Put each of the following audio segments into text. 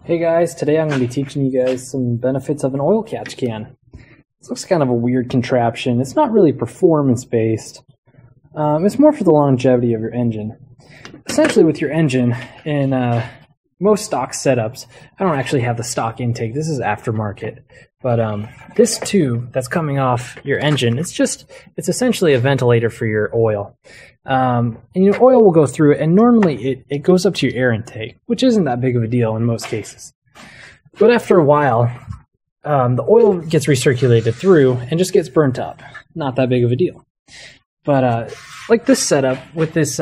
Hey guys, today I'm going to be teaching you guys some benefits of an oil catch can. This looks kind of a weird contraption. It's not really performance based. It's more for the longevity of your engine. Essentially with your engine, in most stock setups, I don't actually have the stock intake, this is aftermarket, but this tube that's coming off your engine, it's essentially a ventilator for your oil. And your oil will go through it, and normally it goes up to your air intake, which isn't that big of a deal in most cases. But after a while, the oil gets recirculated through and just gets burnt up. Not that big of a deal. But like this setup with this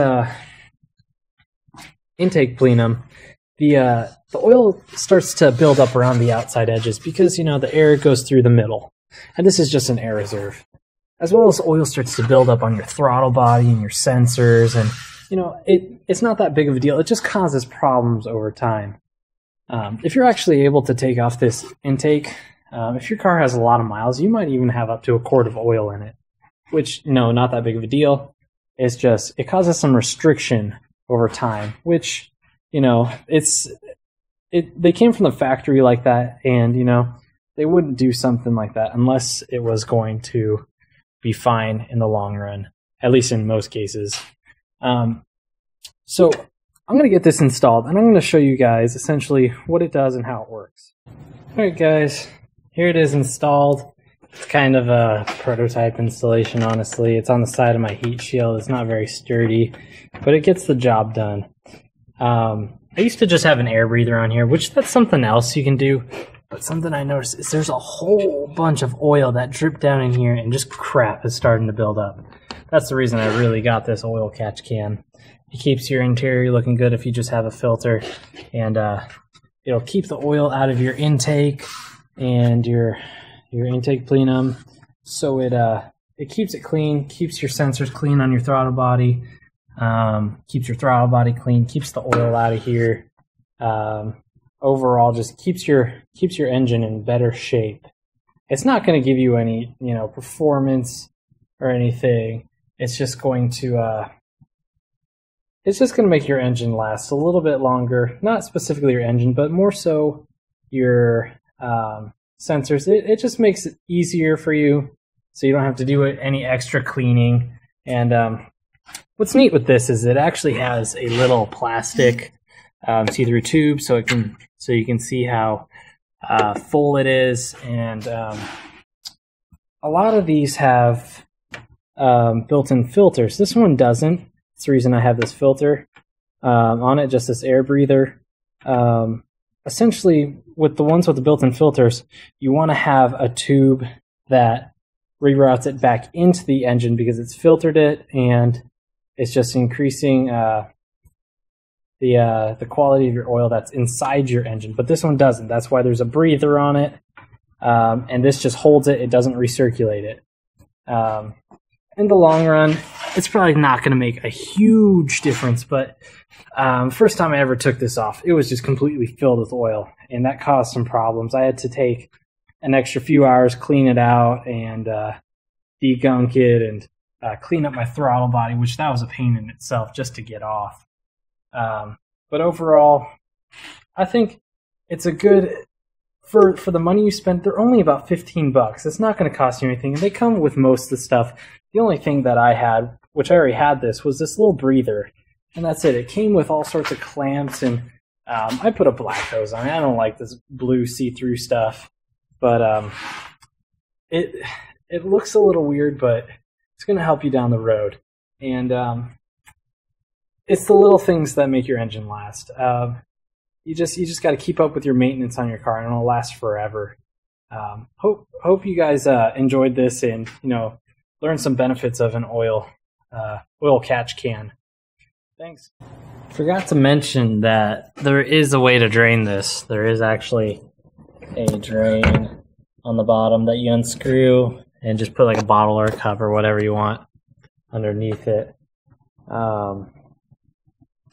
intake plenum, the oil starts to build up around the outside edges because, you know, the air goes through the middle. And this is just an air reserve. As well as oil starts to build up on your throttle body and your sensors, and you know it's not that big of a deal. It just causes problems over time. If you're actually able to take off this intake, if your car has a lot of miles, you might even have up to a quart of oil in it, which, no, not that big of a deal. It's just, it causes some restriction over time, which, you know, they came from the factory like that, and, you know, they wouldn't do something like that unless it was going to be fine in the long run, at least in most cases. So I'm going to get this installed, and I'm going to show you guys essentially what it does and how it works. Alright guys, here it is installed. It's kind of a prototype installation, honestly. It's on the side of my heat shield. It's not very sturdy, but it gets the job done. I used to just have an air breather on here, which that's something else you can do. But something I noticed is there's a whole bunch of oil that dripped down in here, and just crap is starting to build up. That's the reason I really got this oil catch can. It keeps your interior looking good if you just have a filter, and it'll keep the oil out of your intake and your intake plenum. So it keeps it clean, keeps your sensors clean on your throttle body, keeps your throttle body clean, keeps the oil out of here. Overall, just keeps your engine in better shape. It's not going to give you any, you know, performance or anything. It's just going to make your engine last a little bit longer. Not specifically your engine, but more so your sensors. It just makes it easier for you, so you don't have to do any extra cleaning. And what's neat with this is it actually has a little plastic see-through tube, so you can see how full it is. And a lot of these have built-in filters. This one doesn't. That's the reason I have this filter on it, just this air breather. Essentially, with the ones with the built-in filters, you want to have a tube that reroutes it back into the engine because it's filtered it, and it's just increasing the quality of your oil that's inside your engine. But this one doesn't. That's why there's a breather on it, and this just holds it. It doesn't recirculate it. In the long run, it's probably not going to make a huge difference, but first time I ever took this off, it was just completely filled with oil, and that caused some problems. I had to take an extra few hours, clean it out, and degunk it, and clean up my throttle body, which that was a pain in itself just to get off. But overall, I think it's a good, for the money you spent, they're only about 15 bucks. It's not going to cost you anything, and they come with most of the stuff. The only thing that I had, which I already had this, was this little breather, and that's it. It came with all sorts of clamps, and I put a black hose on it. I don't like this blue see-through stuff, but it looks a little weird, but it's going to help you down the road. And it's the little things that make your engine last. You just got to keep up with your maintenance on your car, and it'll last forever. Hope you guys enjoyed this, and you know, learned some benefits of an oil catch can. Thanks. Forgot to mention that there is a way to drain this. There is actually a drain on the bottom that you unscrew and just put like a bottle or a cup or whatever you want underneath it.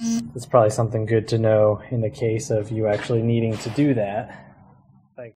It's probably something good to know in the case of you actually needing to do that.